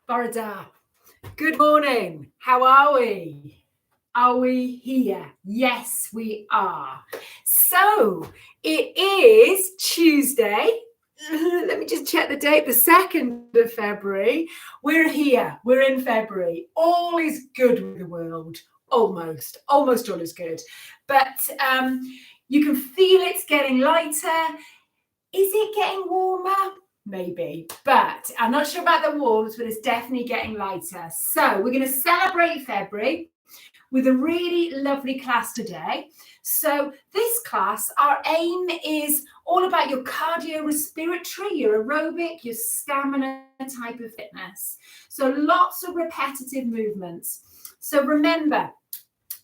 Barada. Good morning. How are we? Are we here? Yes, we are. So it is Tuesday. Let me just check the date, the 2nd of February. We're here. We're in February. All is good with the world. Almost all is good. But you can feel it's getting lighter. Is it getting warmer? Maybe, but I'm not sure about the warmth, but it's definitely getting lighter. So we're going to celebrate February with a really lovely class today. So this class, our aim is all about your cardiorespiratory, your aerobic, your stamina type of fitness. So lots of repetitive movements. So remember,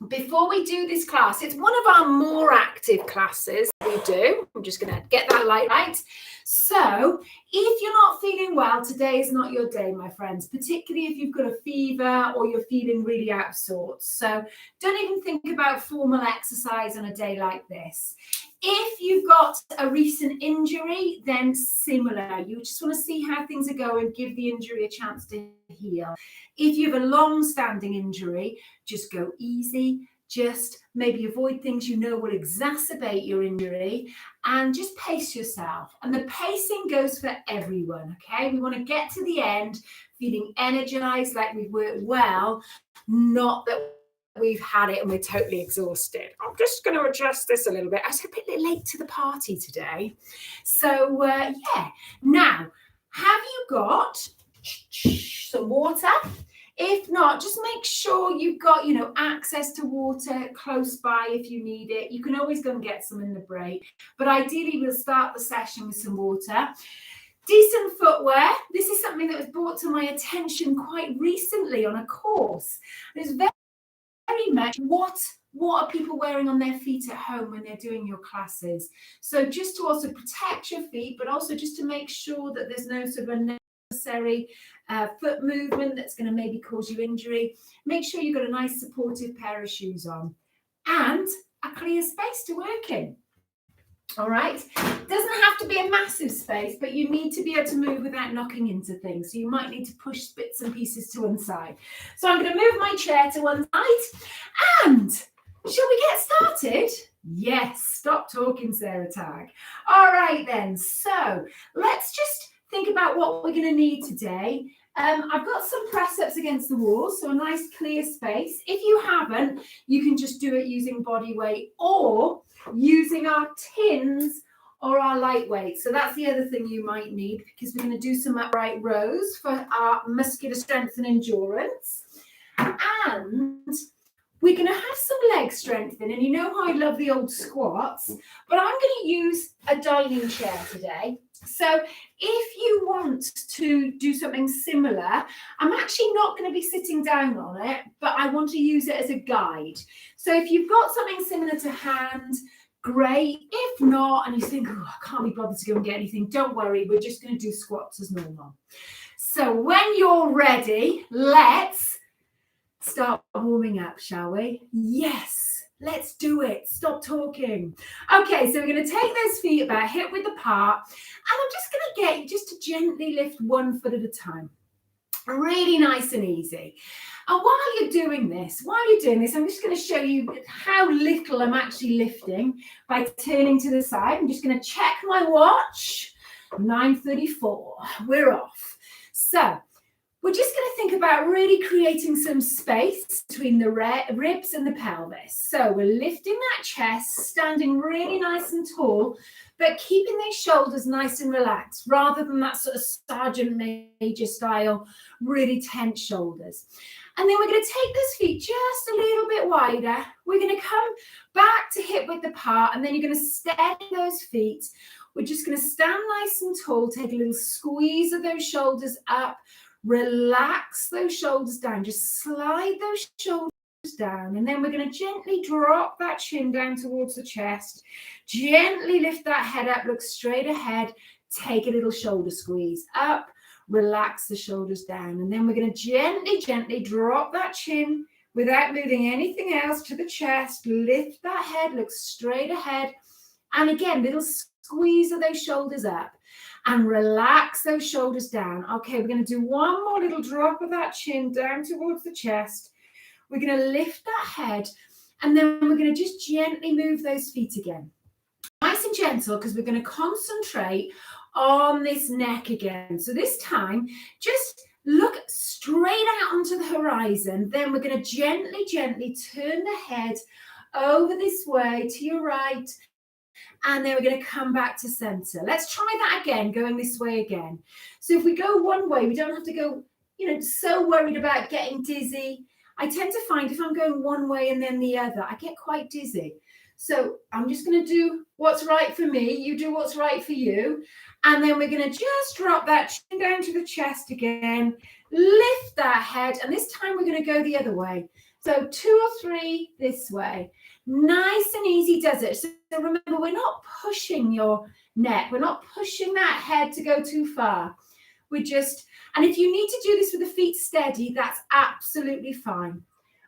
before we do this class, it's one of our more active classes we do. I'm just going to get that light right. So if you're not feeling well, today is not your day, my friends, particularly if you've got a fever or you're feeling really out of sorts. So don't even think about formal exercise on a day like this. If you've got a recent injury, then similar. You just want to see how things are going, give the injury a chance to heal. If you have a long-standing injury, just go easy. Just maybe avoid things you know will exacerbate your injury and just pace yourself. And the pacing goes for everyone, okay? We want to get to the end feeling energized, like we've worked well, not that we've had it and we're totally exhausted. I'm just going to adjust this a little bit. I was a bit late to the party today. So, yeah. Now, have you got some water? If not, just make sure you've got, access to water close by if you need it. You can always go and get some in the break. But ideally, we'll start the session with some water. Decent footwear. This is something that was brought to my attention quite recently on a course. It's very much what are people wearing on their feet at home when they're doing your classes. So just to also protect your feet, but also just to make sure that there's no sort of unnecessary foot movement that's going to maybe cause you injury. Make sure you've got a nice supportive pair of shoes on and a clear space to work in. All right, it doesn't have to be a massive space, but you need to be able to move without knocking into things. So you might need to push bits and pieces to one side. So I'm going to move my chair to one side. And shall we get started? Yes, stop talking, Sarah Tagg. All right then, so let's just think about what we're going to need today. I've got some press-ups against the wall, so a nice clear space. If you haven't, you can just do it using body weight or using our tins or our lightweight. So that's the other thing you might need, because we're going to do some upright rows for our muscular strength and endurance. And we're going to have some leg strengthening. And you know how I love the old squats, but I'm going to use a dining chair today. So if you want to do something similar, I'm actually not going to be sitting down on it, but I want to use it as a guide. So if you've got something similar to hand, great. If not, and you think, oh, I can't be bothered to go and get anything, don't worry. We're just going to do squats as normal. So when you're ready, let's start warming up, shall we? Yes. Let's do it. Stop talking. Okay, so we're going to take those feet about hip width apart, and I'm just going to get you just to gently lift one foot at a time. Really nice and easy. And while you're doing this, I'm just going to show you how little I'm actually lifting by turning to the side. I'm just going to check my watch. 9:34. We're off. So we're just going to think about really creating some space between the ribs and the pelvis. So we're lifting that chest, standing really nice and tall, but keeping those shoulders nice and relaxed, rather than that sort of Sergeant Major style, really tense shoulders. And then we're going to take those feet just a little bit wider. We're going to come back to hip width apart, and then you're going to steady those feet. We're just going to stand nice and tall, take a little squeeze of those shoulders up, relax those shoulders down, just slide those shoulders down, and then we're going to gently drop that chin down towards the chest, gently lift that head up, look straight ahead, take a little shoulder squeeze up, relax the shoulders down, and then we're going to gently drop that chin without moving anything else to the chest, lift that head, look straight ahead, and again, little squeeze of those shoulders up. and relax those shoulders down. Okay, we're going to do one more little drop of that chin down towards the chest. We're going to lift that head, and then we're going to just gently move those feet again. Nice and gentle, because we're going to concentrate on this neck again. So this time, just look straight out onto the horizon. Then we're going to gently, gently turn the head over this way to your right. And then we're going to come back to center. Let's try that again, going this way again. So if we go one way, we don't have to go, so worried about getting dizzy. I tend to find if I'm going one way and then the other, I get quite dizzy. So I'm just going to do what's right for me. You do what's right for you. And then we're going to just drop that chin down to the chest again. Lift that head. And this time we're going to go the other way. So 2 or 3 this way. Nice and easy does it. So remember, we're not pushing your neck. We're not pushing that head to go too far. We're just, and if you need to do this with the feet steady, that's absolutely fine.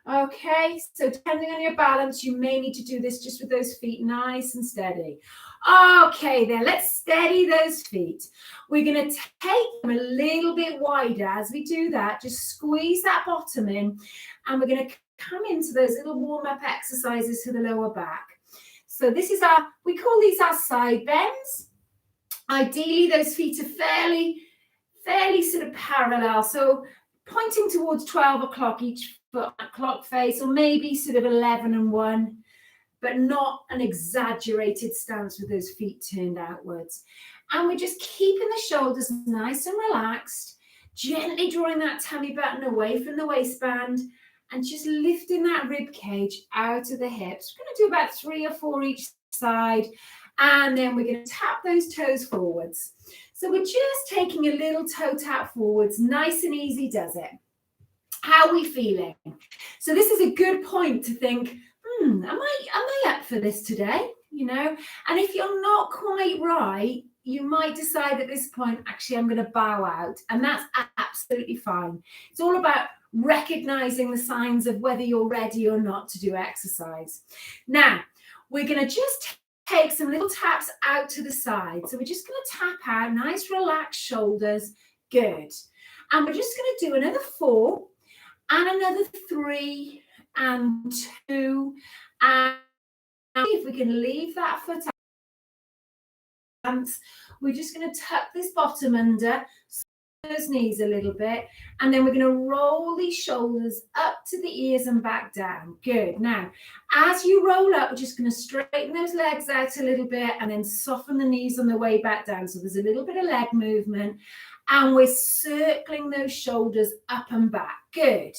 Okay, so depending on your balance, you may need to do this just with those feet nice and steady. Okay, then let's steady those feet. We're going to take them a little bit wider as we do that. Just squeeze that bottom in, and we're going to come into those little warm-up exercises to the lower back. So this is we call these our side bends. Ideally, those feet are fairly sort of parallel. So pointing towards 12 o'clock each foot clock face, or maybe sort of 11 and 1, but not an exaggerated stance with those feet turned outwards. And we're just keeping the shoulders nice and relaxed, gently drawing that tummy button away from the waistband, and just lifting that rib cage out of the hips. We're going to do about 3 or 4 each side, and then we're going to tap those toes forwards. So we're just taking a little toe tap forwards. Nice and easy does it. How are we feeling? So this is a good point to think, am I up for this today? And if you're not quite right, you might decide at this point, actually, I'm going to bow out. And that's absolutely fine. It's all about recognizing the signs of whether you're ready or not to do exercise. Now, we're going to just take some little taps out to the side. So we're just going to tap out, nice relaxed shoulders. Good. And we're just going to do another 4 and another 3 and 2. And if we can leave that foot out, we're just going to tuck this bottom under, those knees a little bit, and then we're going to roll these shoulders up to the ears and back down. Good. Now, as you roll up, we're just going to straighten those legs out a little bit and then soften the knees on the way back down. So there's a little bit of leg movement, and we're circling those shoulders up and back. Good.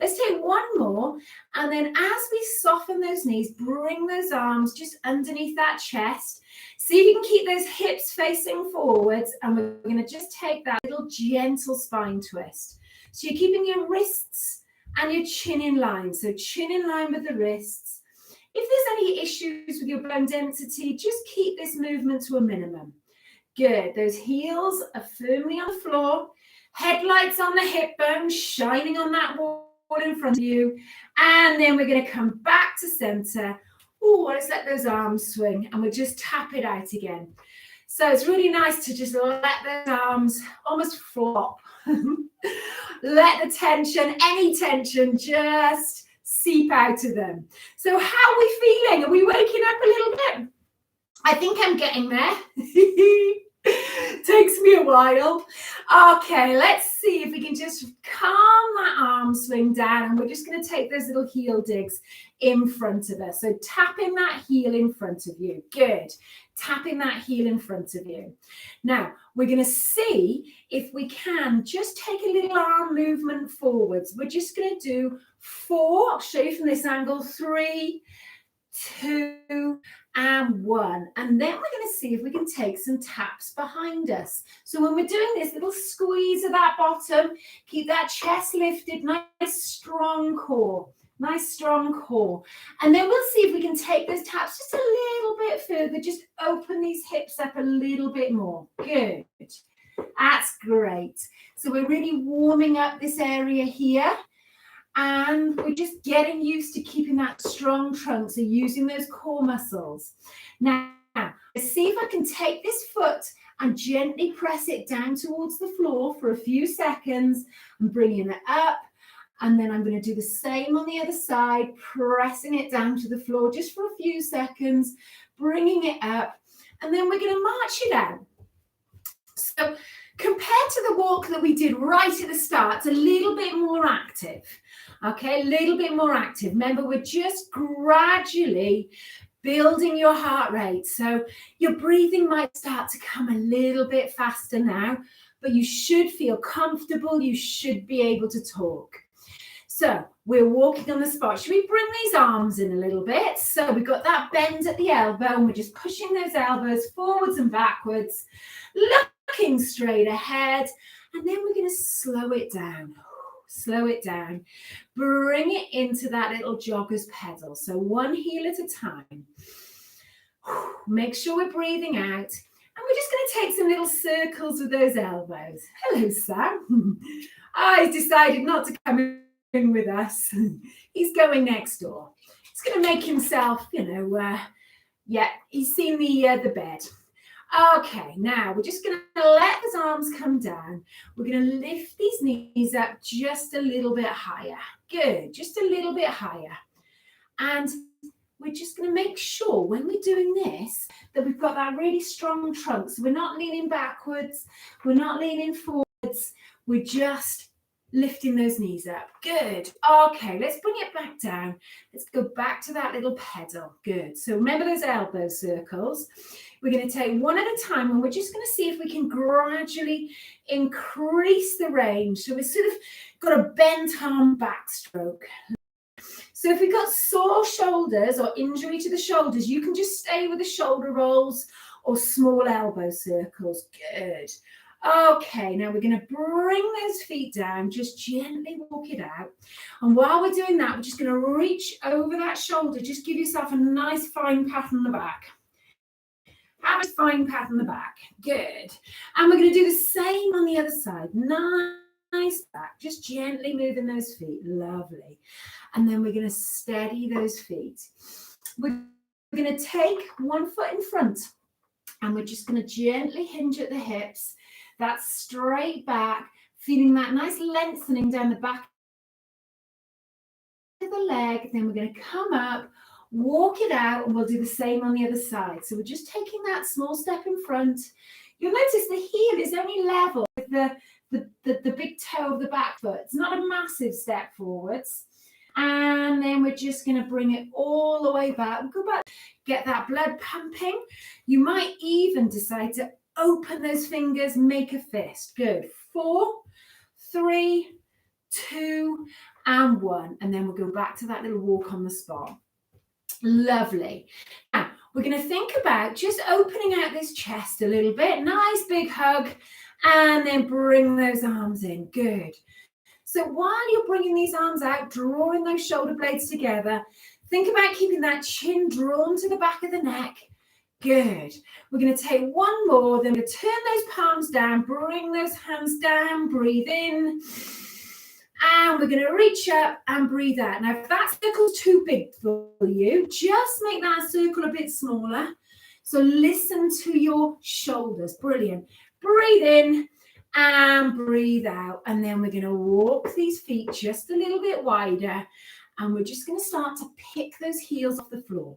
Let's take one more, and then as we soften those knees, bring those arms just underneath that chest. See if you can keep those hips facing forwards, and we're going to just take that little gentle spine twist. So you're keeping your wrists and your chin in line. So chin in line with the wrists. If there's any issues with your bone density, just keep this movement to a minimum. Good. Those heels are firmly on the floor. Headlights on the hip bone, shining on that wall in front of you. And then we're going to come back to center. Oh, let's let those arms swing, and we'll just tap it out again. So it's really nice to just let those arms almost flop. Let the tension, any tension, just seep out of them. So how are we feeling? Are we waking up a little bit? I think I'm getting there. Takes me a while. Okay, let's see if we can just calm that arm swing down, and we're just going to take those little heel digs in front of us. So tapping that heel in front of you. Good. Tapping that heel in front of you. Now, we're going to see if we can just take a little arm movement forwards. We're just going to do 4. I'll show you from this angle. 3, 2, and 1. And then we're going to see if we can take some taps behind us. So when we're doing this little squeeze of that bottom, keep that chest lifted, nice strong core. Nice strong core. And then we'll see if we can take those taps just a little bit further. Just open these hips up a little bit more. Good. That's great. So we're really warming up this area here. And we're just getting used to keeping that strong trunk, so using those core muscles. Now, let's see if I can take this foot and gently press it down towards the floor for a few seconds and bringing it up. And then I'm going to do the same on the other side, pressing it down to the floor just for a few seconds, bringing it up, and then we're going to march it out. So compared to the walk that we did right at the start, it's a little bit more active. Okay, a little bit more active. Remember, we're just gradually building your heart rate. So your breathing might start to come a little bit faster now, but you should feel comfortable. You should be able to talk. So we're walking on the spot. Should we bring these arms in a little bit? So we've got that bend at the elbow and we're just pushing those elbows forwards and backwards, looking straight ahead. And then we're going to slow it down. Slow it down. Bring it into that little jogger's pedal. So one heel at a time. Make sure we're breathing out. And we're just going to take some little circles with those elbows. Hello, Sam. He's decided not to come in with us. He's going next door. He's going to make himself, he's seen the bed. Okay, now we're just going to let his arms come down. We're going to lift these knees up just a little bit higher. Good, just a little bit higher. And we're just going to make sure when we're doing this that we've got that really strong trunk. So we're not leaning backwards. We're not leaning forwards. We're just lifting those knees up. Good. Okay, let's bring it back down. Let's go back to that little pedal. Good. So remember those elbow circles. We're going to take one at a time and we're just going to see if we can gradually increase the range. So we've sort of got a bent arm backstroke. So if we've got sore shoulders or injury to the shoulders, you can just stay with the shoulder rolls or small elbow circles. Good. Okay, now we're going to bring those feet down, just gently walk it out. And while we're doing that, we're just going to reach over that shoulder. Just give yourself a nice fine pat on the back. Have a fine pat on the back. Good. And we're going to do the same on the other side. Nice back. Just gently moving those feet. Lovely. And then we're going to steady those feet. We're going to take one foot in front and we're just going to gently hinge at the hips. That's straight back, feeling that nice lengthening down the back of the leg. Then we're going to come up, walk it out, and we'll do the same on the other side. So we're just taking that small step in front. You'll notice the heel is only level with the big toe of the back foot. It's not a massive step forwards. And then we're just going to bring it all the way back. We'll go back, get that blood pumping. You might even decide to open those fingers, make a fist. Good. 4, 3, 2, and 1. And then we'll go back to that little walk on the spot. Lovely. Now, we're going to think about just opening out this chest a little bit. Nice big hug. And then bring those arms in. Good. So while you're bringing these arms out, drawing those shoulder blades together, think about keeping that chin drawn to the back of the neck. Good. We're going to take one more, then we're going to turn those palms down, bring those hands down, breathe in, and we're going to reach up and breathe out. Now, if that circle's too big for you, just make that circle a bit smaller. So listen to your shoulders. Brilliant. Breathe in and breathe out. And then we're going to walk these feet just a little bit wider. And we're just going to start to pick those heels off the floor.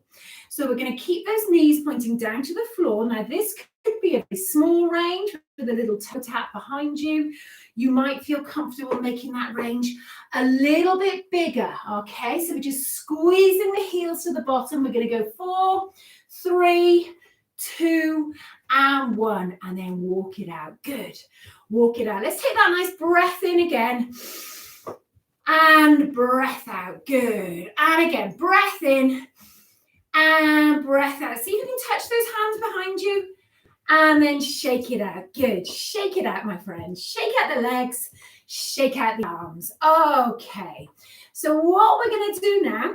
So we're going to keep those knees pointing down to the floor. Now, this could be a very small range with a little toe tap behind you. You might feel comfortable making that range a little bit bigger, okay? So we're just squeezing the heels to the bottom. We're going to go 4, 3, 2, and 1, and then walk it out. Good. Walk it out. Let's take that nice breath in again. And breath out. Good. And again, breath in and breath out. See if you can touch those hands behind you and then shake it out. Good. Shake it out, my friends. Shake out the legs. Shake out the arms. Okay. So what we're going to do now,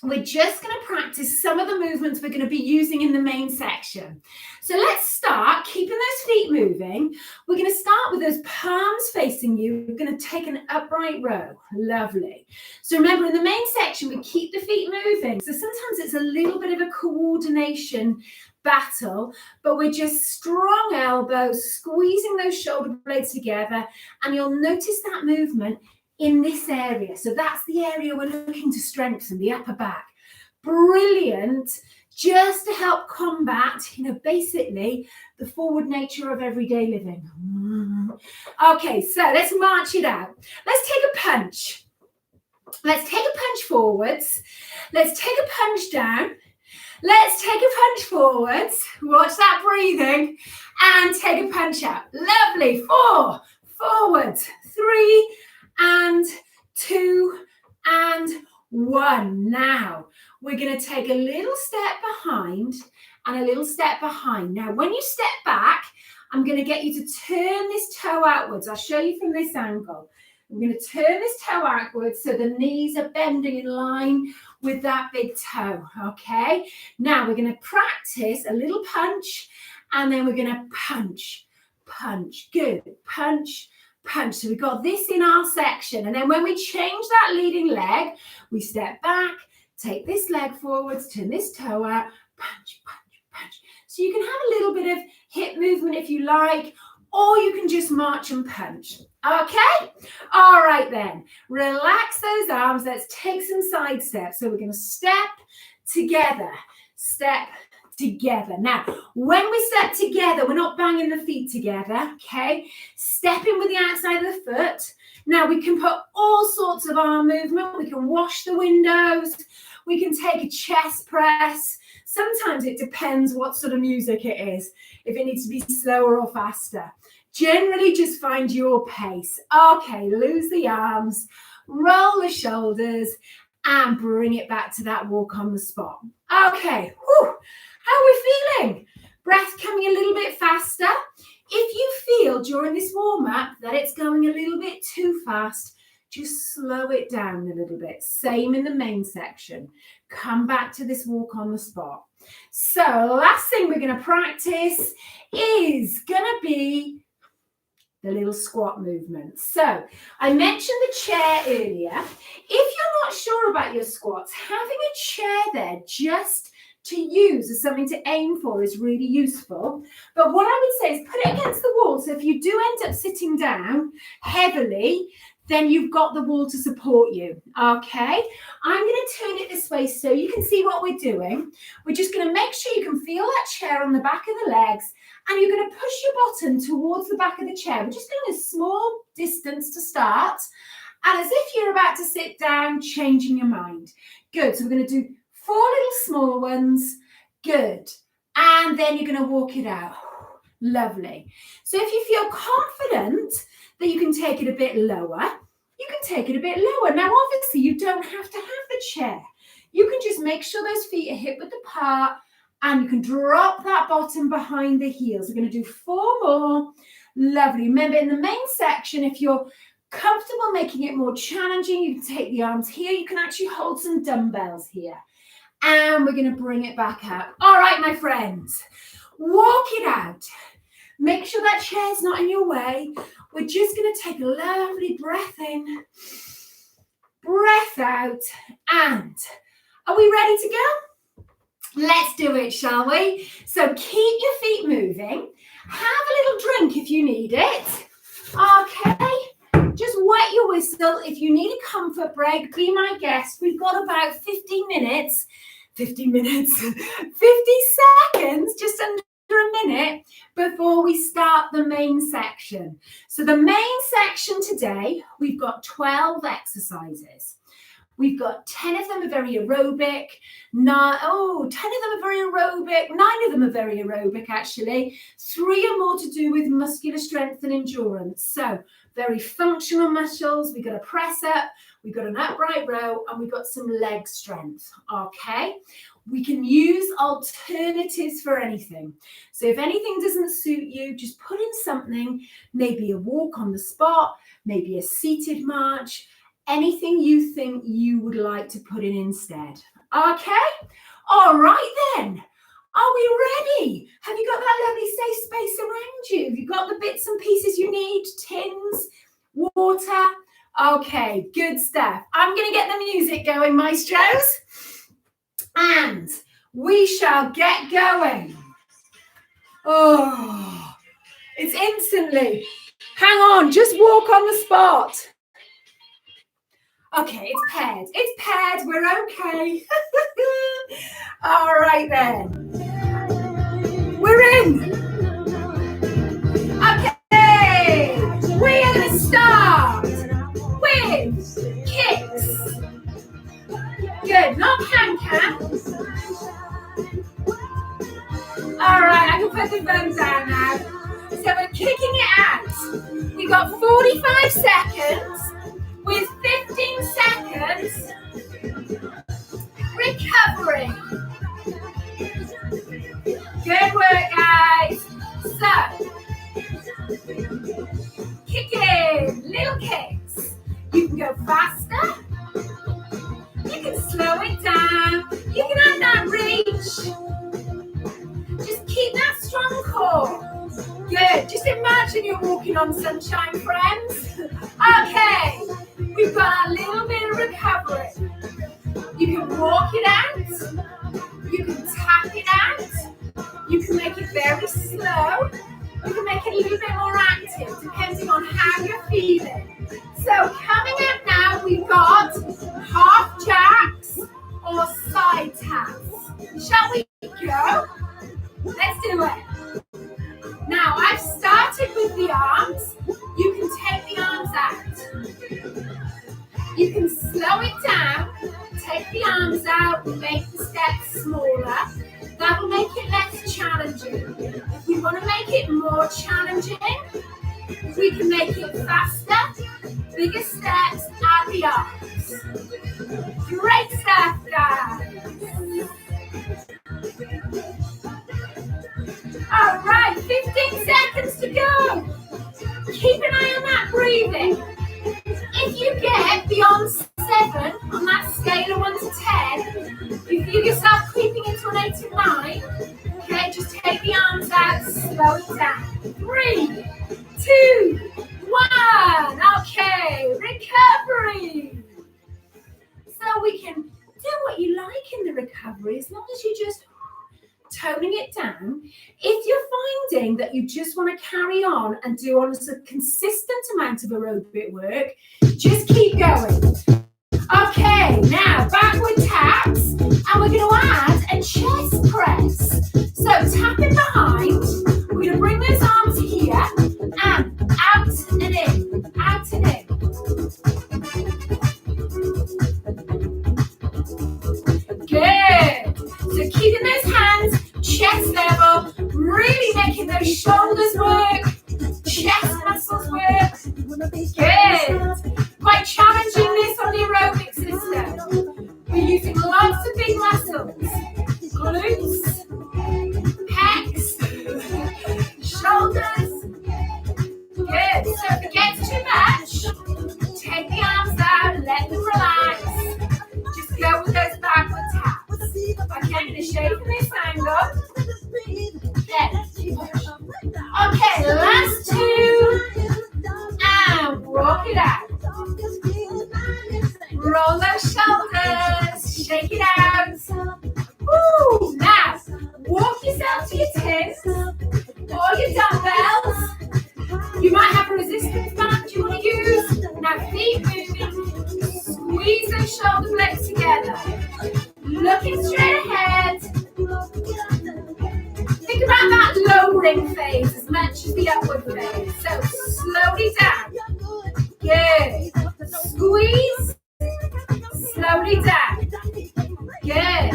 we're just going to practice some of the movements we're going to be using in the main section. So let's start keeping those feet moving. We're going to start with those palms facing you. We're going to take an upright row. Lovely. So remember, in the main section, we keep the feet moving. So sometimes it's a little bit of a coordination battle, but we're just strong elbows, squeezing those shoulder blades together, and you'll notice that movement in this area. So that's the area we're looking to strengthen, the upper back. Brilliant, just to help combat, basically the forward nature of everyday living. Okay, so let's march it out. Let's take a punch. Let's take a punch forwards. Let's take a punch down. Let's take a punch forwards. Watch that breathing. And take a punch out. Lovely. 4, forwards. 3, and 2, and 1. Now, we're going to take a little step behind and a little step behind. Now, when you step back, I'm going to get you to turn this toe outwards. I'll show you from this angle. I'm going to turn this toe outwards so the knees are bending in line with that big toe, okay? Now, we're going to practice a little punch, and then we're going to punch, punch. Good. Punch, punch. So we've got this in our section. And then when we change that leading leg, we step back, take this leg forwards, turn this toe out, punch, punch, punch. So you can have a little bit of hip movement if you like, or you can just march and punch. Okay? All right then. Relax those arms. Let's take some side steps. So we're going to step together. Step together. Now, when we step together, we're not banging the feet together, okay? Stepping with the outside of the foot. Now, we can put all sorts of arm movement. We can wash the windows. We can take a chest press. Sometimes it depends what sort of music it is, if it needs to be slower or faster. Generally, just find your pace. Okay, lose the arms, roll the shoulders, and bring it back to that walk on the spot. Okay, whew. How are we feeling? Breath coming a little bit faster. If you feel during this warm-up that it's going a little bit too fast, just slow it down a little bit. Same in the main section. Come back to this walk on the spot. So last thing we're going to practice is going to be the little squat movement. So I mentioned the chair earlier. If you're not sure about your squats, having a chair there just to use as something to aim for is really useful. But what I would say is put it against the wall. So if you do end up sitting down heavily, then you've got the wall to support you. Okay, I'm going to turn it this way so you can see what we're doing. We're just going to make sure you can feel that chair on the back of the legs, and you're going to push your bottom towards the back of the chair. We're just going a small distance to start, and as if you're about to sit down, changing your mind. Good. So we're going to do 4 little small ones. Good. And then you're going to walk it out. Lovely. So if you feel confident that you can take it a bit lower, you can take it a bit lower. Now, obviously, you don't have to have the chair. You can just make sure those feet are hip width apart, and you can drop that bottom behind the heels. We're going to do 4 more. Lovely. Remember, in the main section, if you're comfortable making it more challenging, you can take the arms here. You can actually hold some dumbbells here. And we're going to bring it back up. All right, my friends, walk it out. Make sure that chair's not in your way. We're just going to take a lovely breath in, breath out, and are we ready to go? Let's do it, shall we? So keep your feet moving. Have a little drink if you need it. Okay, just wet your whistle. If you need a comfort break, be my guest. We've got about 50 minutes, 50 seconds, just under a minute before we start the main section. So the main section today, we've got 12 exercises. We've got 10 of them are very aerobic. 10 of them are very aerobic. 9 of them are very aerobic, actually. 3 are more to do with muscular strength and endurance. So very functional muscles. We've got a press up. We've got an upright row, and we've got some leg strength. Okay. We can use alternatives for anything. So if anything doesn't suit you, just put in something, maybe a walk on the spot, maybe a seated march, anything you think you would like to put in instead. Okay? All right then. Are we ready? Have you got that lovely safe space around you? Have you got the bits and pieces you need? Tins, water? Okay, good stuff. I'm going to get the music going, maestros. And we shall get going. Oh, it's instantly. Hang on, just walk on the spot. Okay, it's paired. It's paired. We're okay. All right then. We're in. Okay. We are going to start with kicks. Good. Not can-can. All right, I can put the phone down now. So we're kicking it out. We've got 45 seconds with 15 seconds recovery. Good work, guys. So, kicking, little kicks. You can go faster. You can slow it down. You can have that reach. Just keep that strong core. Good. Just imagine you're walking on sunshine, friends. Okay. We've got a little bit of recovery. You can walk it out. You can tap it out. You can make it very slow. You can make it a little bit more active, depending on how you're feeling. So coming up now, we've got half jacks or side taps. Shall we go? Let's do it. Now, I've started with the arms. You can take the arms out. You can slow it down. Take the arms out, make the steps smaller. That will make it less challenging. If we want to make it more challenging, we can make it faster, bigger steps at the arms. Great stuff, guys. All right, 15 seconds to go. Keep an eye on that breathing. If you get beyond 7 on that scale of 1 to 10, you feel yourself creeping into an 8 to 9, okay, just take the arms out, slow it down. 3, 2, 1. Okay, recovery. So we can do what you like in the recovery as long as you just toning it down. If you're finding that you just want to carry on and do on a consistent amount of aerobic work, just keep going. Okay, now backward taps, and we're going to add a chest press. So tapping behind, we're going to bring those arms here and out and in, out and in. Good. So keeping those hands chest level, really making those shoulders work, chest muscles work. Good. Quite challenging this on the aerobic system. We're using lots of big muscles. Glutes, pecs, shoulders. Good. So if it gets too much, take the arms out, let them relax. Just go with those backward taps. Okay, I'm going to show you this angle. Okay, last 2. And walk it out. Roll those shoulders. Shake it out. Woo! Now, walk yourself to your tins or your dumbbells. You might have a resistance band you want to use. Now, feet moving. Squeeze those shoulder blades together. Looking straight ahead. Think about that lowering phase as much as the upward phase. So slowly down. Good. Squeeze. Slowly down. Good.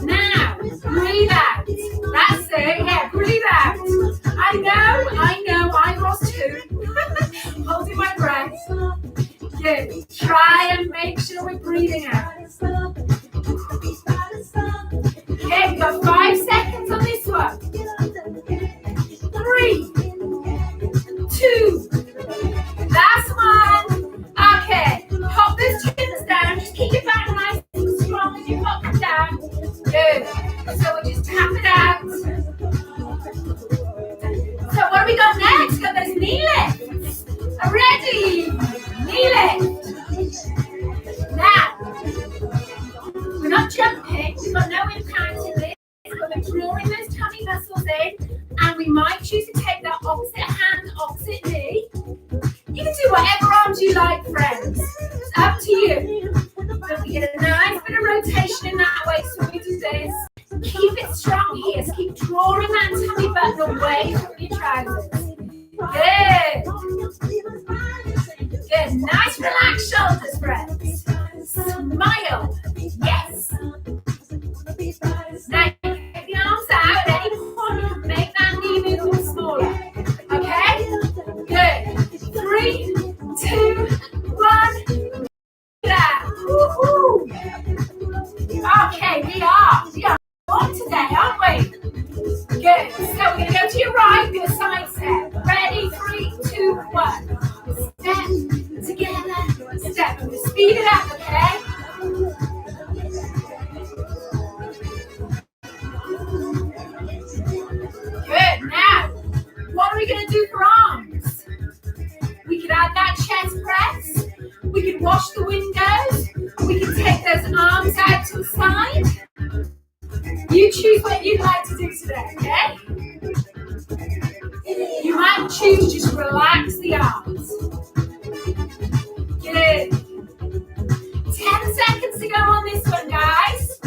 Now, breathe out. That's it. Yeah, breathe out. I know, I was too. Holding my breath. Good. Try and make sure we're breathing out. Okay, we've got 5 seconds on this one. 3, 2, last one. Okay, pop those chins down. Just keep your back nice and strong as you pop them down. Good. So we'll just tap it out. So what do we got next? Got those knee lifts. Ready? Knee lift. Now, do whatever arms you like, friends. It's up to you. But we get a nice bit of rotation in that way, so we do this. Keep it strong here, so keep drawing that tummy button away from your trousers. Good. Good. Nice relaxed shoulders, friends. Smile. Yes. Now, take the arms out. At any point, you can make that knee movement smaller. Okay? Good. 3, 2, 1. Woohoo! Okay, we are on today, aren't we? Good. So we're going to go to your right, do a side step. Ready? 3, 2, 1. Step together, step. We're going to speed it up, okay? Good. Now, what are we going to do for arms? We could add that chest press. We could wash the windows. We can take those arms out to the side. You choose what you'd like to do today, okay? You might choose just relax the arms. Good. 10 seconds to go on this one, guys.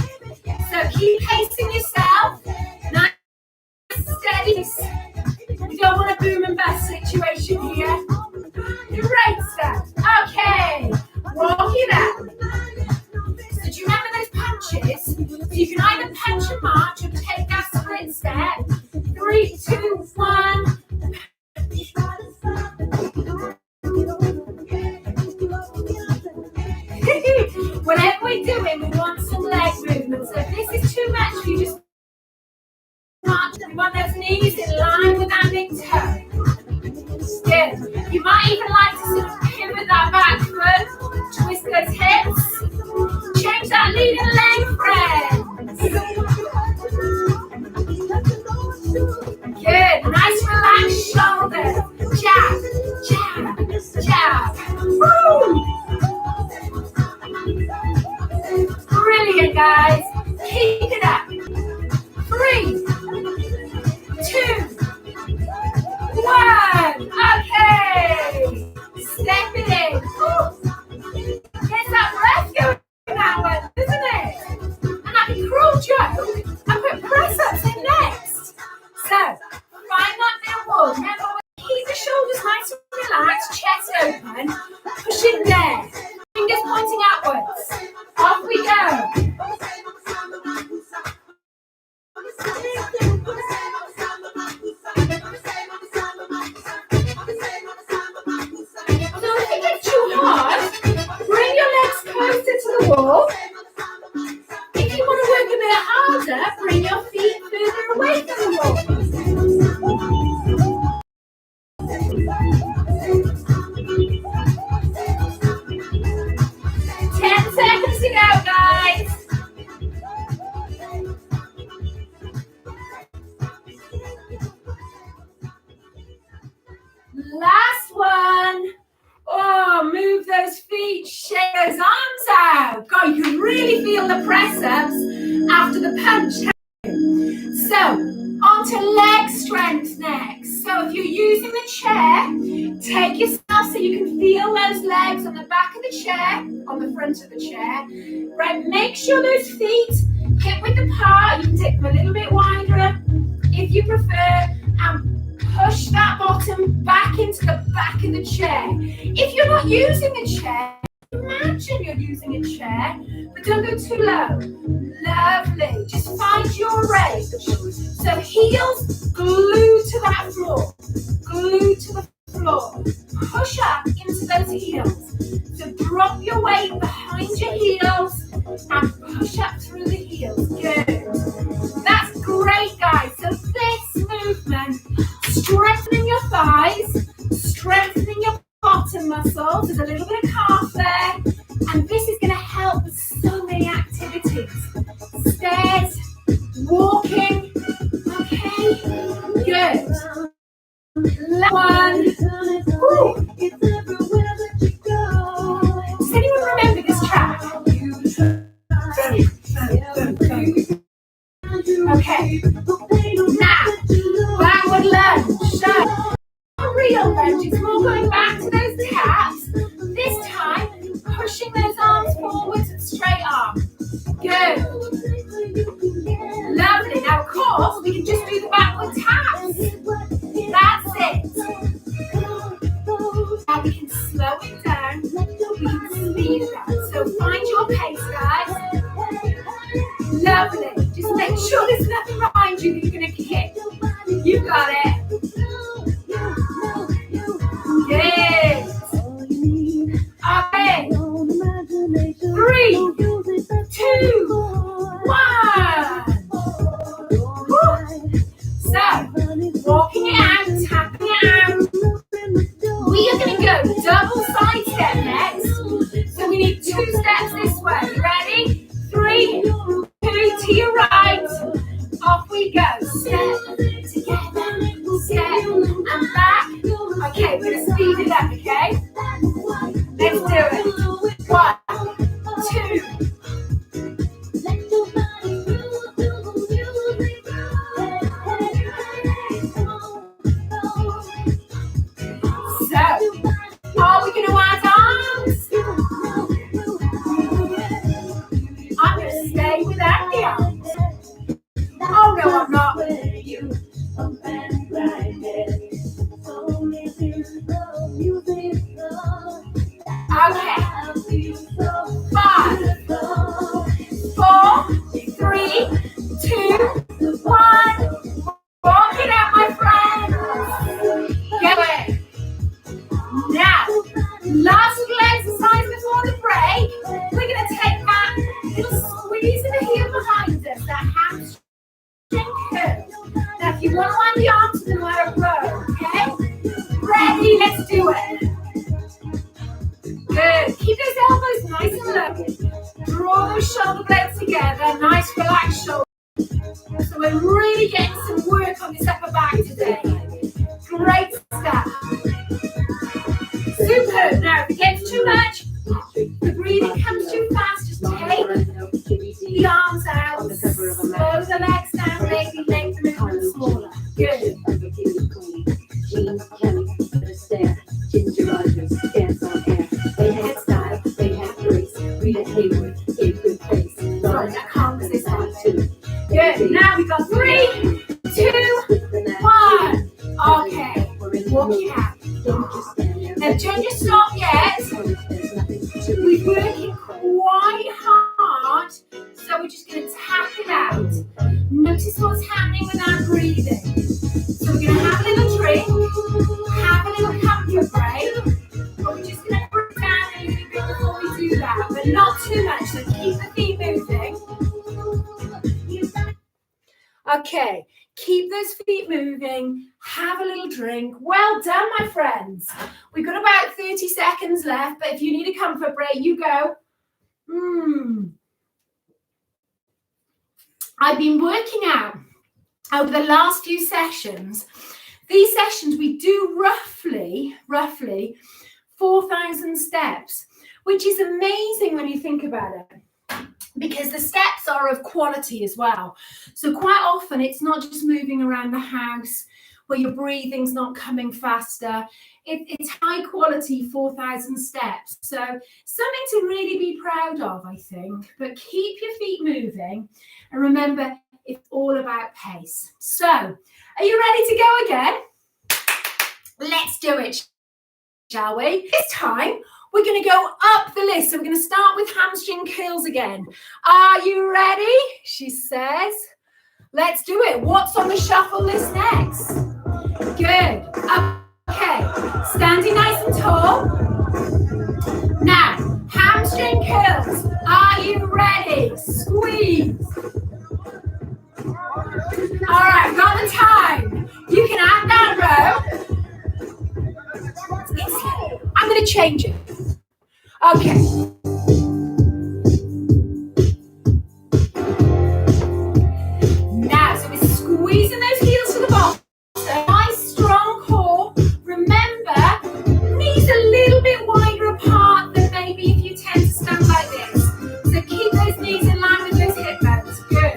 So keep pacing yourself. Nice, steady. You don't want a boom and bust situation here. Great stuff. Okay. Walk it out. So do you remember those punches? So you can either punch and march or take that split step. 3, 2, 1. Whatever we're doing, we want some leg movement. So if this is too much for you, just march. We want those knees in line with our big toe. Good. You might even like to sort of pivot that back foot, twist those hips, change that leading leg, friends. Good. Nice relaxed shoulder. Jab, jab, jab. Woo! Brilliant, guys. Keep it up. 3, 2, 1. Okay. Step it in. Gets that breath going that one, doesn't it? And I can crawl jump and put press ups in next. So, find that bit of wall. Remember, keep the shoulders nice and relaxed, chest open, push in there. Fingers pointing outwards. Off we go. So if it gets too hard, bring your legs closer to the wall. If you want to work a bit harder, bring your feet further away from the wall. 10 seconds to go, guys. Last one. Oh, move those feet, shake those arms out. God, you can really feel the press-ups after the punch. So, on to leg strength next. So if you're using the chair, take yourself so you can feel those legs on the back of the chair, on the front of the chair. Right, make sure those feet hip width apart. You can take them a little bit wider if you prefer, and push that bottom back into the back of the chair. If you're not using a chair, imagine you're using a chair, but don't go too low. Lovely. Just find your range. So heels glued to that floor. Glued to the floor. Push up into those heels. So drop your weight behind your heels and push up through the heels. Good. That's great, guys. So this movement, strengthening your thighs, strengthening your bottom muscles. There's a little bit of calf there. And this is going to help with so many activities. Stairs, walking. Okay, good. Last one. Woo. Does anyone remember this track? Okay. Now, backward lunge. So, real lunge. It's more going back to those calves. And we can slow it down, we can speed it up. So find your pace, guys. Lovely. Just make sure there's nothing behind you that you're going to kick. You got it. Good. Okay. 3, 2, 1. Woo. So, walking it out, tapping it out. We are going to go double side step next. So we need 2 steps this way. Ready? 3, 2 to your right. Off we go. Step together, step and back. Okay, we're going to speed it up, okay? Let's do it. 1, 2. So, are we going to add arms? I'm going to stay without the arms. Oh no, I'm not. Okay. 5, 4, 3, 2, 1. Walk it out, my friends. Get it. Now, last little exercise before the break. We're going to take that little squeeze of the heel behind us, that hamstring curl. Now, if you want to line the arms, we're going to let it row, okay? Ready? Let's do it. Good. Keep those elbows nice and low. Draw those shoulder blades together. Nice, relaxed shoulders. So we're really getting some work on this upper back today. Great stuff. Super. Now, if it gets too much, the breathing comes too fast, just take the arms out, slow the legs down, maybe make the movement smaller. Good. Sorry, that calms this one too. Good. Now we've got 3, 2, 1. Okay. Walk it out. Now don't just stop yet. We're working quite hard, so we're just going to tap it out. Notice what's happening with our breathing. So we're going to have a little drink, have a little comfort break, but we're just going to breathe down a little bit before we do that, but not too much, so keep the feet moving. Okay, keep those feet moving, have a little drink. Well done, my friends. We've got about 30 seconds left, but if you need a comfort break, you go. I've been working out over the last few sessions. These sessions, we do roughly 4,000 steps, which is amazing when you think about it, because the steps are of quality as well. So quite often it's not just moving around the house where your breathing's not coming faster. It's high quality 4,000 steps. So something to really be proud of, I think. But keep your feet moving. And remember, it's all about pace. So are you ready to go again? Let's do it, shall we? This time, we're going to go up the list. So we're going to start with hamstring curls again. Are you ready? She says. Let's do it. What's on the shuffle list next? Good. Okay. Standing nice and tall. Now, hamstring curls. Are you ready? Squeeze. All right, got the time. You can add that row. I'm going to change it. Okay. Now, so we're squeezing those heels to the bottom. So nice, strong core. Remember, knees a little bit wider apart than maybe if you tend to stand like this. So keep those knees in line with those hip bones. Good.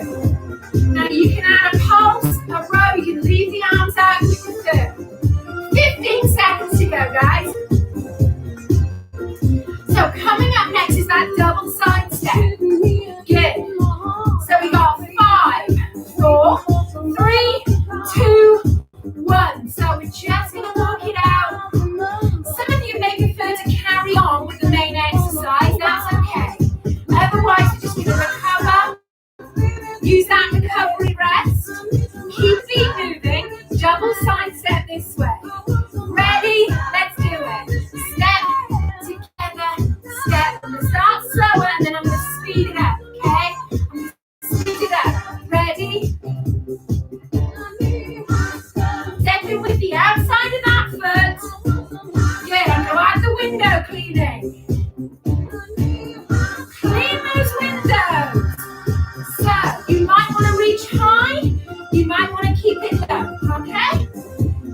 Now you can add a pulse, a row. You can leave the arms out if you prefer. 15 seconds to go, guys. So coming up cleaning. Clean those windows. So you might want to reach high. You might want to keep it low, okay?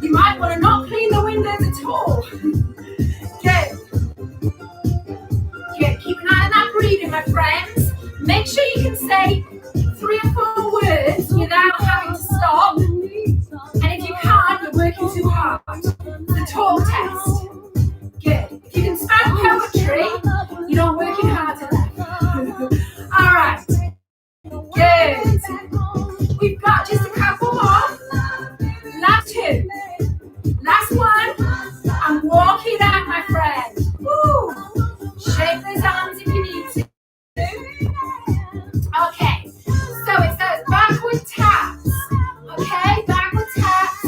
You might want to not clean the windows at all. Good. Good. Keep an eye on that breathing, my friends. Make sure you can say 3 or 4 words without having to stop. And if you can't, you're working too hard. The talk test. Good. If you can spell poetry, you're not working hard enough. All right. Good. We've got just a couple more. Last 2. Last one. And walk it out, my friend. Woo. Shake those arms if you need to. Okay. So it's those backward taps. Okay, backward taps.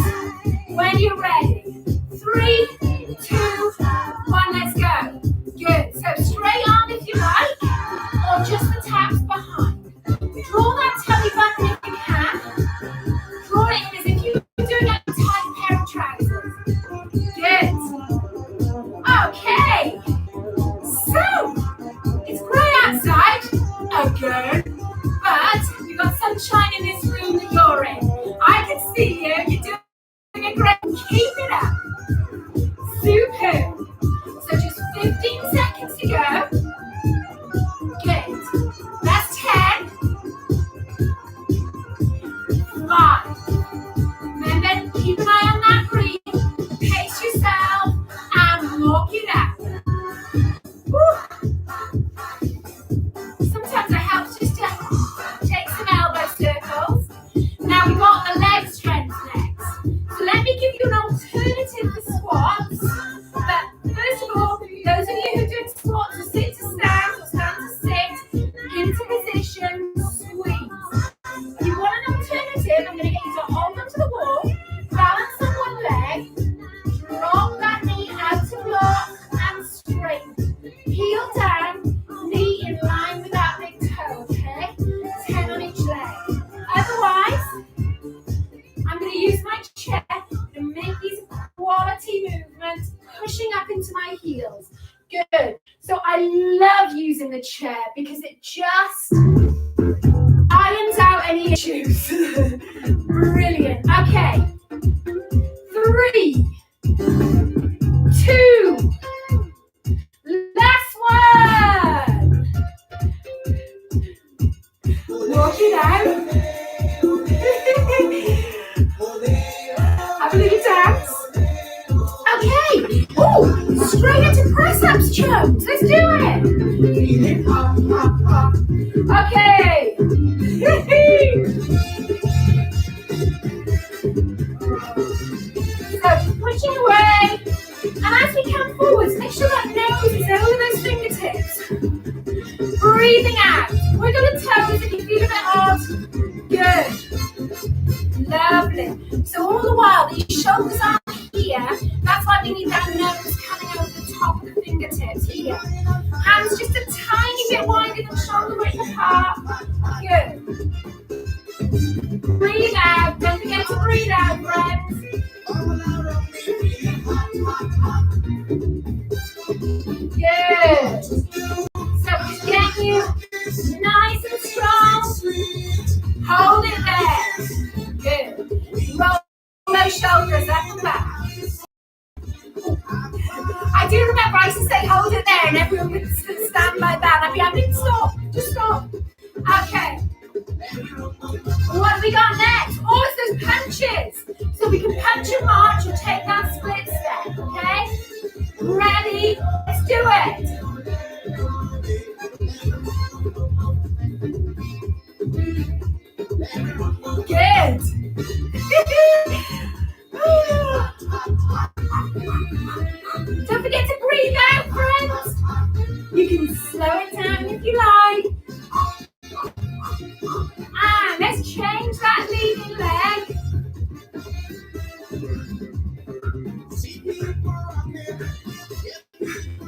When you're ready. 3, 2, 1, let's go. Good. So straight arm if you like, or just the taps behind. Draw that tummy button if you can. Draw it in as if you were doing a tight pair of trousers. Good. Okay. So, it's grey outside, again, but we've got sunshine in this room that you're in. I can see you. You're doing a great. Keep it up. Super. So just 15 seconds to go. Good. That's 10. 5. Remember, keep an eye on that breathe. Pace yourself and walk it out. Woo. Sometimes it helps just to take some elbow circles. Now we've got the leg strength next. So let me give you an alternative for squats. But first of all, those of you who are doing squats or sit to stand or stand to sit, into position, squeeze. If you want an alternative, I'm going to get you to hold onto the wall, balance on one leg, drop that knee out to block and straighten. Heel down, knee in line with that big toe, okay? 10 on each leg. Otherwise, I'm going to use my chair to make these quality movements, pushing up into my heels. Good. So I love using the chair because it just irons out any issues. Brilliant. Okay. 3, 2, last one. Walk it out. Have a little dance. Okay. Oh, straight into press-ups, chums. Let's do it. Okay. So just pushing away. And as we come forwards, make sure that nose is over those fingertips. Breathing out. Wiggle the toes if you feel a bit odd. Good. Lovely. So all the while, these shoulders are here. That's why we need that nose coming over the top of the fingertips here. Hands just a tiny bit wider than shoulder width apart. Good. Breathe out. Don't forget to breathe out, friends. Good. So just get you nice and strong. Hold it there. Good. Roll those shoulders up and back. I do remember I used to say hold it there and everyone would stand like that. I'd be having stop. Just stop. Okay. What have we got next? Oh, it's those punches. So we can punch and march or take that split step, okay? Ready? Let's do it. Good. Don't forget to breathe out, friends. You can slow it down if you like. And let's change that leading leg.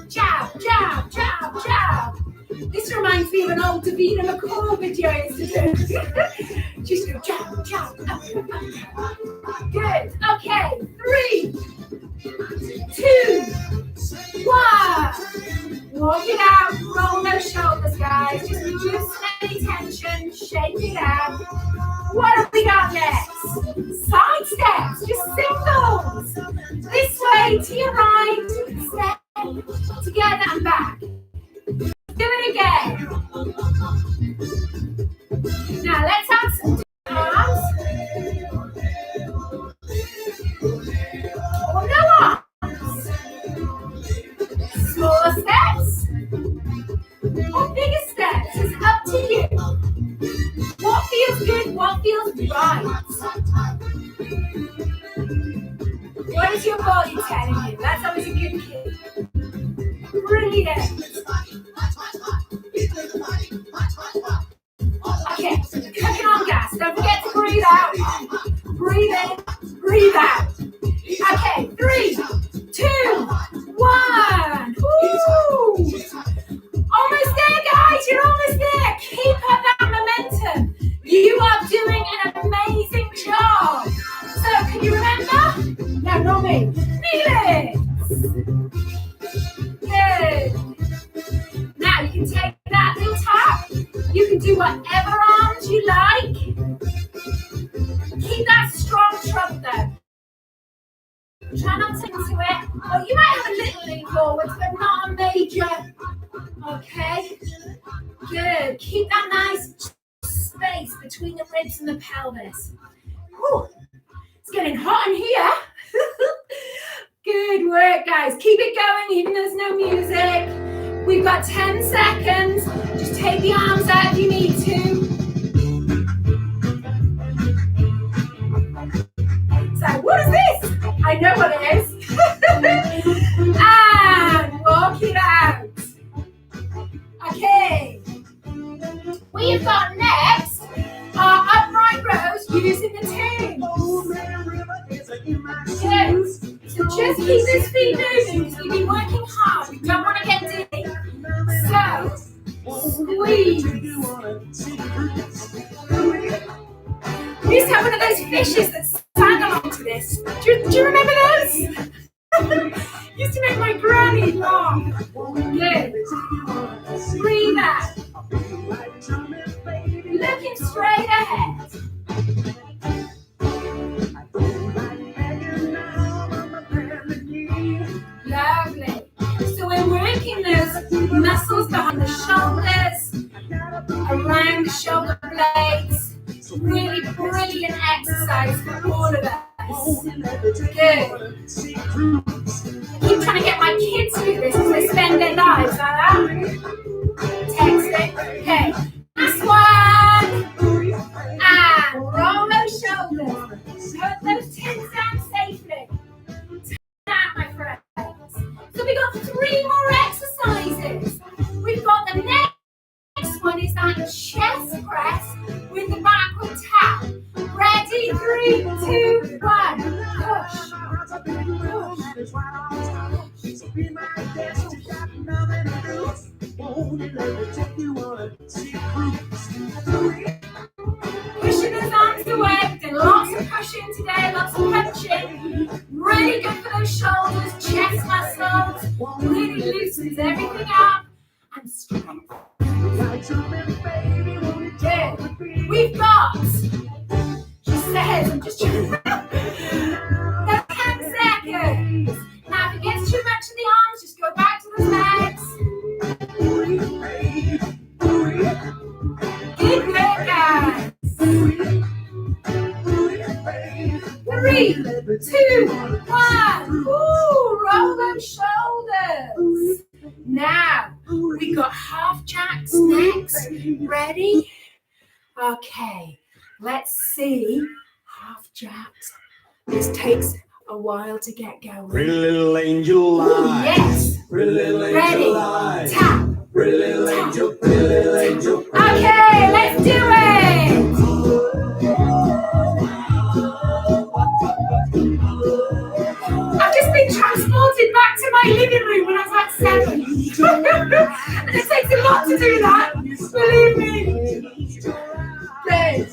Jab, jab, jab, jab. This reminds me of an old Davina McCall video I used to do. Just go jab, jab, up, up. Good. Okay. 3, 2, 1. Walk it out. Roll those shoulders, guys. Just loosen any tension. Shake it out. What have we got next? Side steps. Just singles. This way to your right. Step together and back. Do it again. Now let's have some arms. Or no arms. Smaller steps. Or bigger steps. It's up to you. What feels good? What feels right? What is your body telling you? That's always a good key. Brilliant. Okay, cooking on gas. Don't forget to breathe out. Breathe in, breathe out. Okay, 3, 2, 1. Woo! Almost there, guys. You're almost there. Keep up that momentum. You are doing an amazing job. So, can you remember? No, not me. Knee lifts. Good. Now, you can take that little tap. You can do whatever arms you like. Keep that strong trunk though. Try not to into it. Well, you might have a little lean forwards, but not a major. Okay. Good. Keep that nice space between the ribs and the pelvis. Whew. It's getting hot in here. Good work, guys. Keep it going even though there's no music. We've got 10 seconds. Just take the arms out if you need to. So, what is this? I know what it is. And walk it out. Okay. We've got next our upright rows using the team. Good. So just keep those feet moving because we've been working hard. We don't want to get dizzy. So, squeeze. We used to have one of those fishes that sang along to this. Do you remember those? Used to make my granny laugh. Good. Breathe out. Looking straight ahead. Lovely. So we're working those muscles behind the shoulders, around the shoulder blades. Really brilliant exercise for all of us. Good. Keep trying to get my kids to do this because they spend their lives like that. Texting. Okay. Last one. And roll those shoulders. Put those tins down safely. Down, my friends. So we've got 3 more exercises. We've got the next one is that chest press with the backward tap. Ready? 3, 2, 1. Push. Pushing those arms away. Did lots of pushing today, lots of punching. Really good for those shoulders, chest muscles. Really loosens everything up and strength. Good. We've got, she says, I'm just trying to 10 seconds. Now, if it gets too much in the arms, just go back to the legs. Good work, guys. 3, 2, 1. Ooh, roll those shoulders. Now, we got half jacks next. Ready? Okay, let's see half jacks. This takes a while to get going. Pretty little angel eyes. Yes. Pretty little angel eyes. Tap. Pretty little angel, pretty little angel. Okay, let's do it. I've just been transported back to my living room when I was like 7. And it takes a lot to do that, believe me. Good.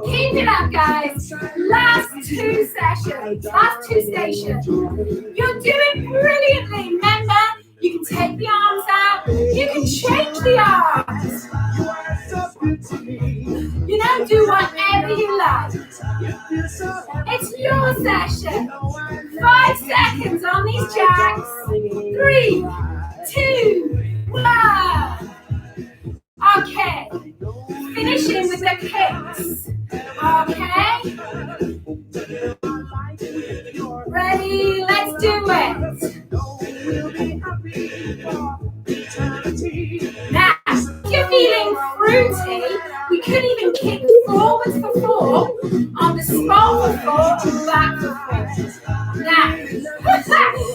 Keep it up, guys. Last 2 sessions, last 2 stations. You're doing brilliantly. Remember, you can It's your session. 5 seconds on these jacks. 3, 2, 1. Okay. Finishing with the kicks. Okay. Ready? Let's do it. Now, if you're feeling fruity, we could even kick forwards for 4, on the spot for 4, and back for 4. Now,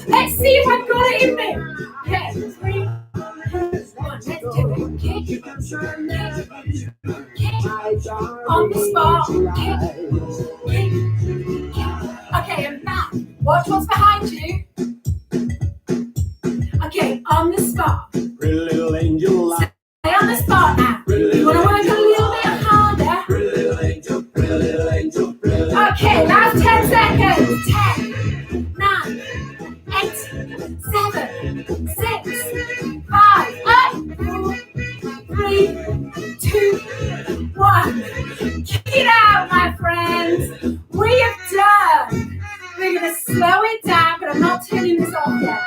let's see if I've got it in me. Okay, 3, 2, 1, let's do it. Kick, kick, kick, on the spot, kick, kick, kick. Okay, and back. Watch what's behind you. Okay, on the spot. Pretty little angel light. Stay on the spot now. You want to work a little bit harder? Pretty little angel, pretty little angel, pretty little angel. Okay, last 10 seconds. 10, 9, 8, 7, 6, 5, up, 4, 3, 2, 1. Kick it out, my friends. We have done. We're going to slow it down, but I'm not turning this off yet.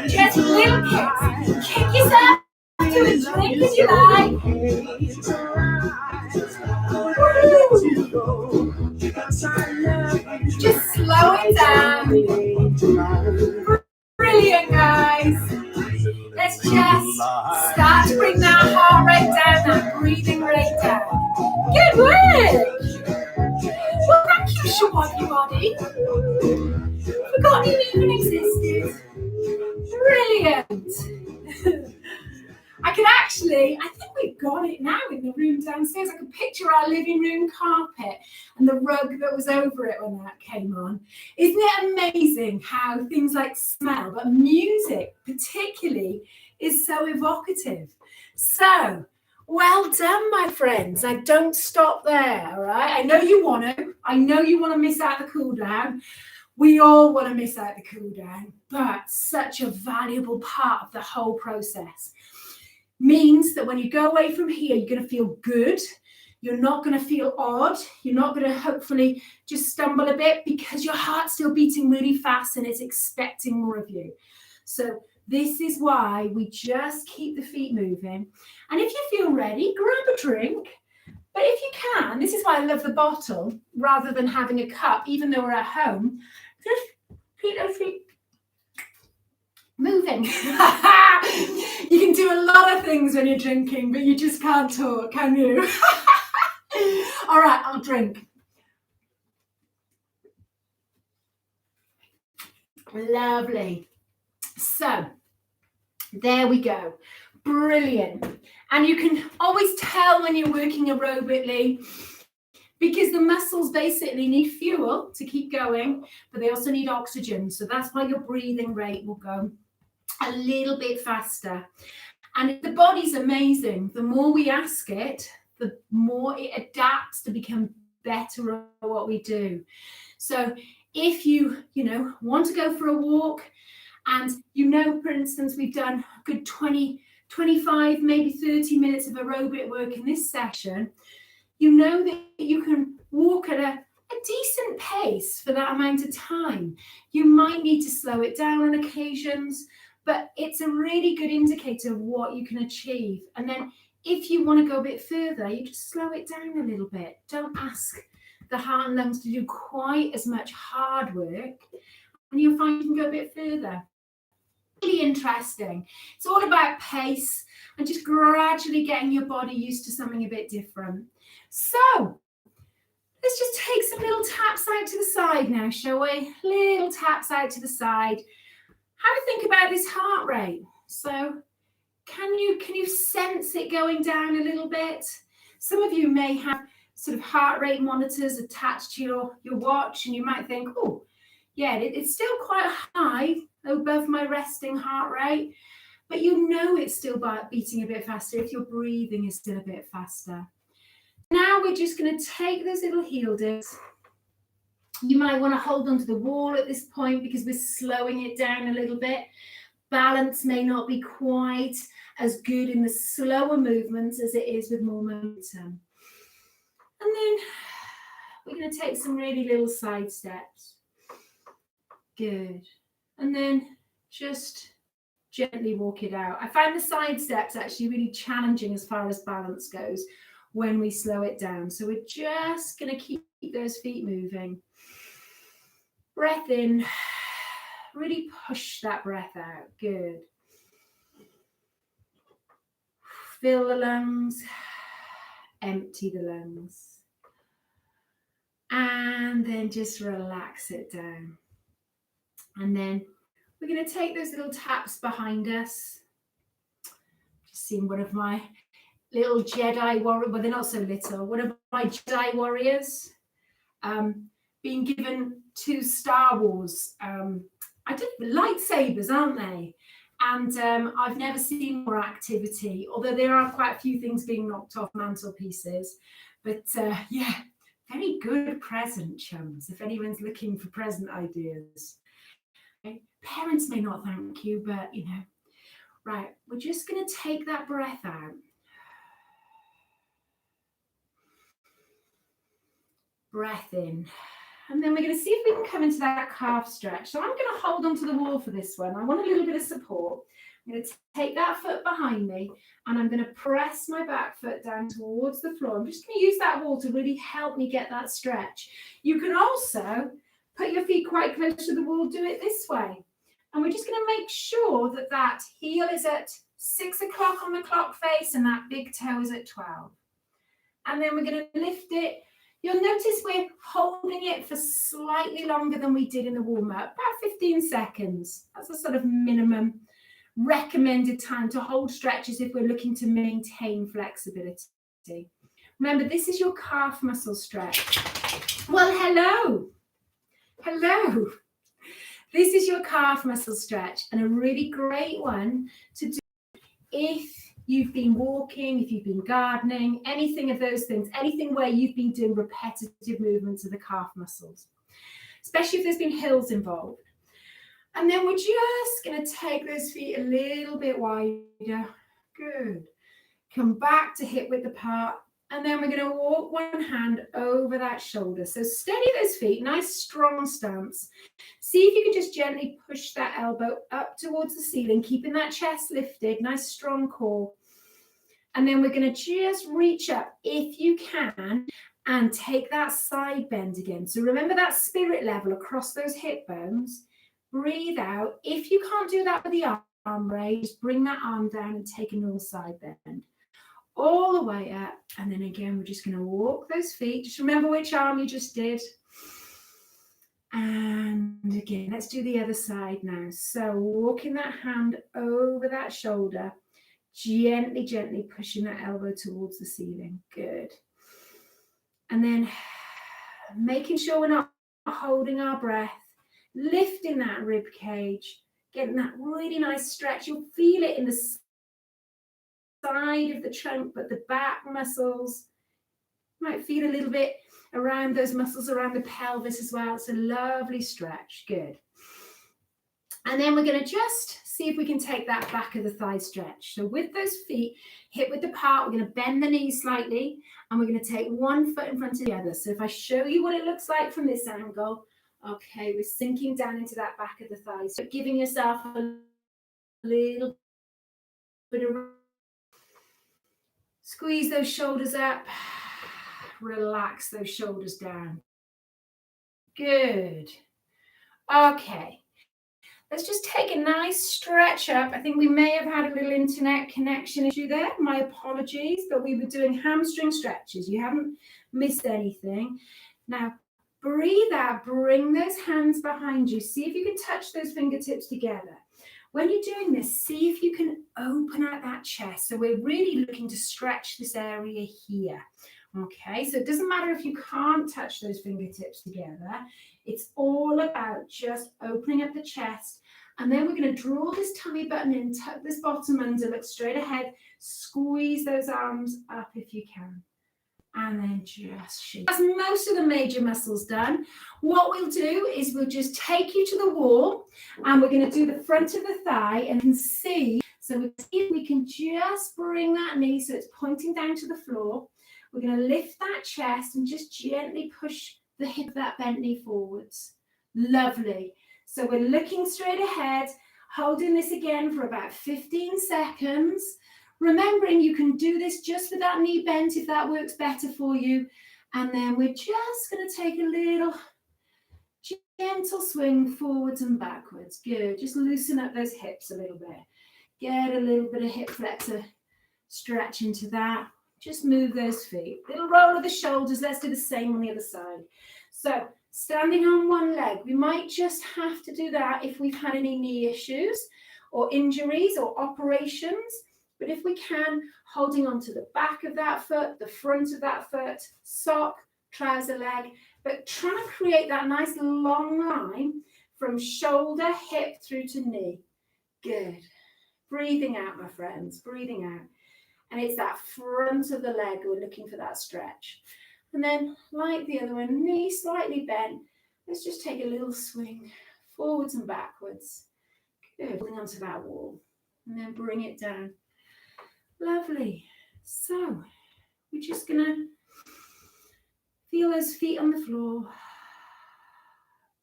Just little kicks. Kick yourself to a drink if you like. Woo. Just slow it down. Brilliant, guys. Let's just start to bring that heart rate down, that breathing rate down. Good work. Well, thank you, Shawagi Body. Forgot you even existed. Brilliant. I think we've got it now in the room downstairs. I can picture our living room carpet and the rug that was over it when that came on. Isn't it amazing how things like smell, but music particularly, is so evocative? So, well done, my friends. I don't stop there, all right? I know you want to miss out the cool down. We all want to miss out the cool down, but such a valuable part of the whole process. Means that when you go away from here, you're going to feel good. You're not going to feel odd. You're not going to hopefully just stumble a bit because your heart's still beating really fast and it's expecting more of you. So this is why we just keep the feet moving. And if you feel ready, grab a drink. But if you can, this is why I love the bottle rather than having a cup, even though we're at home, just keep those feet moving. You can do a lot of things when you're drinking, but you just can't talk, can you? All right, I'll drink. Lovely. So, there we go. Brilliant. And you can always tell when you're working aerobically because the muscles basically need fuel to keep going, but they also need oxygen. So that's why your breathing rate will go a little bit faster. And the body's amazing. The more we ask it, the more it adapts to become better at what we do. So if you want to go for a walk and for instance, we've done a good 20, 25, maybe 30 minutes of aerobic work in this session, you know that you can walk at a decent pace for that amount of time. You might need to slow it down on occasions, but it's a really good indicator of what you can achieve. And then if you want to go a bit further, you just slow it down a little bit. Don't ask the heart and lungs to do quite as much hard work, and you'll find you can go a bit further. Really interesting. It's all about pace and just gradually getting your body used to something a bit different. So let's just take some little taps out to the side now, shall we? Little taps out to the side. Have a think about this heart rate. So can you sense it going down a little bit? Some of you may have sort of heart rate monitors attached to your watch, and you might think, oh, yeah, it's still quite high above my resting heart rate, but you know it's still beating a bit faster if your breathing is still a bit faster. Now we're just going to take those little heel dips. You might want to hold onto the wall at this point because we're slowing it down a little bit. Balance may not be quite as good in the slower movements as it is with more momentum. And then we're going to take some really little side steps. Good. And then just gently walk it out. I find the side steps actually really challenging as far as balance goes when we slow it down. So we're just going to keep those feet moving. Breath in. Really push that breath out. Good. Fill the lungs. Empty the lungs. And then just relax it down. And then we're going to take those little taps behind us. Just seeing one of my little Jedi warriors, well, they're not so little, one of my Jedi warriors being given 2 Star Wars. Lightsabers, aren't they? And I've never seen more activity, although there are quite a few things being knocked off mantelpieces. But yeah, very good present, chums, if anyone's looking for present ideas. Okay. Parents may not thank you, but you know. Right, we're just going to take that breath out. Breath in. And then we're going to see if we can come into that calf stretch. So I'm going to hold onto the wall for this one. I want a little bit of support. I'm going to take that foot behind me and I'm going to press my back foot down towards the floor. I'm just going to use that wall to really help me get that stretch. You can also put your feet quite close to the wall, do it this way. And we're just going to make sure that that heel is at 6 o'clock on the clock face and that big toe is at 12. And then we're going to lift it. You'll notice we're holding it for slightly longer than we did in the warm-up, about 15 seconds. That's a sort of minimum recommended time to hold stretches if we're looking to maintain flexibility. Remember, this is your calf muscle stretch. Well, hello. Hello. This is your calf muscle stretch and a really great one to do if you've been walking, if you've been gardening, anything of those things, anything where you've been doing repetitive movements of the calf muscles, especially if there's been hills involved. And then we're just going to take those feet a little bit wider. Good. Come back to hip width apart. And then we're going to walk one hand over that shoulder. So steady those feet, nice strong stance. See if you can just gently push that elbow up towards the ceiling, keeping that chest lifted, nice strong core. And then we're going to just reach up, if you can, and take that side bend again. So remember that spirit level across those hip bones. Breathe out. If you can't do that with the arm raise, bring that arm down and take a normal side bend. All the way up. And then again, we're just going to walk those feet. Just remember which arm you just did. And again, let's do the other side now. So walking that hand over that shoulder. Gently, gently pushing that elbow towards the ceiling. Good. And then making sure we're not holding our breath, lifting that rib cage, getting that really nice stretch. You'll feel it in the side of the trunk, but the back muscles might feel a little bit around those muscles around the pelvis as well. It's a lovely stretch. Good. And then we're going to just see if we can take that back of the thigh stretch. So with those feet hip width apart, we're going to bend the knees slightly and we're going to take one foot in front of the other. So if I show you what it looks like from this angle, okay, we're sinking down into that back of the thigh. So giving yourself a little bit of squeeze those shoulders up, relax those shoulders down. Good. Okay. Let's just take a nice stretch up. I think we may have had a little internet connection issue there. My apologies, but we were doing hamstring stretches. You haven't missed anything. Now, breathe out. Bring those hands behind you. See if you can touch those fingertips together. When you're doing this, see if you can open out that chest. So we're really looking to stretch this area here. Okay, so it doesn't matter if you can't touch those fingertips together. It's all about just opening up the chest. And then we're going to draw this tummy button in, tuck this bottom under, look straight ahead, squeeze those arms up if you can. And then just shake. That's most of the major muscles done. What we'll do is we'll just take you to the wall and we're going to do the front of the thigh and you can see. So we'll see if we can just bring that knee so it's pointing down to the floor. We're going to lift that chest and just gently push the hip of that bent knee forwards. Lovely. So we're looking straight ahead, holding this again for about 15 seconds. Remembering you can do this just with that knee bent if that works better for you. And then we're just going to take a little gentle swing forwards and backwards. Good. Just loosen up those hips a little bit. Get a little bit of hip flexor stretch into that. Just move those feet. Little roll of the shoulders. Let's do the same on the other side. So standing on one leg. We might just have to do that if we've had any knee issues or injuries or operations. But if we can, holding on to the back of that foot, the front of that foot, sock, trouser leg, but trying to create that nice long line from shoulder, hip through to knee. Good. Breathing out, my friends, breathing out. And it's that front of the leg, we're looking for that stretch. And then, like the other one, knee slightly bent. Let's just take a little swing forwards and backwards. Good. Holding onto that wall. And then bring it down. Lovely. So, we're just going to feel those feet on the floor.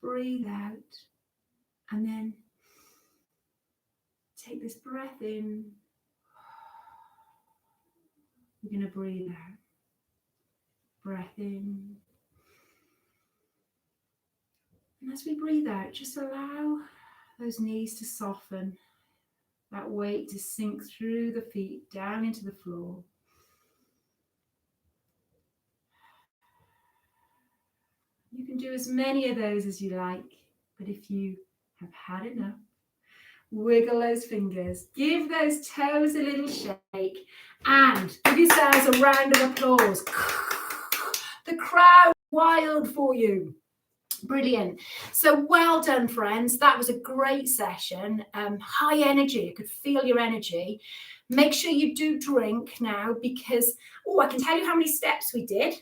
Breathe out. And then take this breath in. We're going to breathe out. Breath in. And as we breathe out, just allow those knees to soften. That weight to sink through the feet, down into the floor. You can do as many of those as you like, but if you have had enough, wiggle those fingers, give those toes a little shake, and give yourselves a round of applause. The crowd wild for you. Brilliant. So well done, friends. That was a great session. High energy. I could feel your energy. Make sure you do drink now because, I can tell you how many steps we did.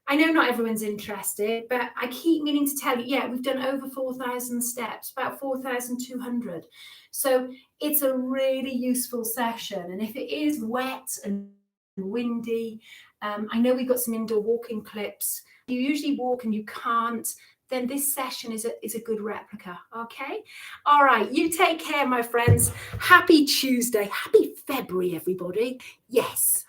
I know not everyone's interested, but I keep meaning to tell you, we've done over 4,000 steps, about 4,200. So it's a really useful session. And if it is wet and windy, I know we've got some indoor walking clips. You usually walk and you can't, then this session is a good replica, okay? All right, you take care, my friends. Happy Tuesday. Happy February, everybody. Yes.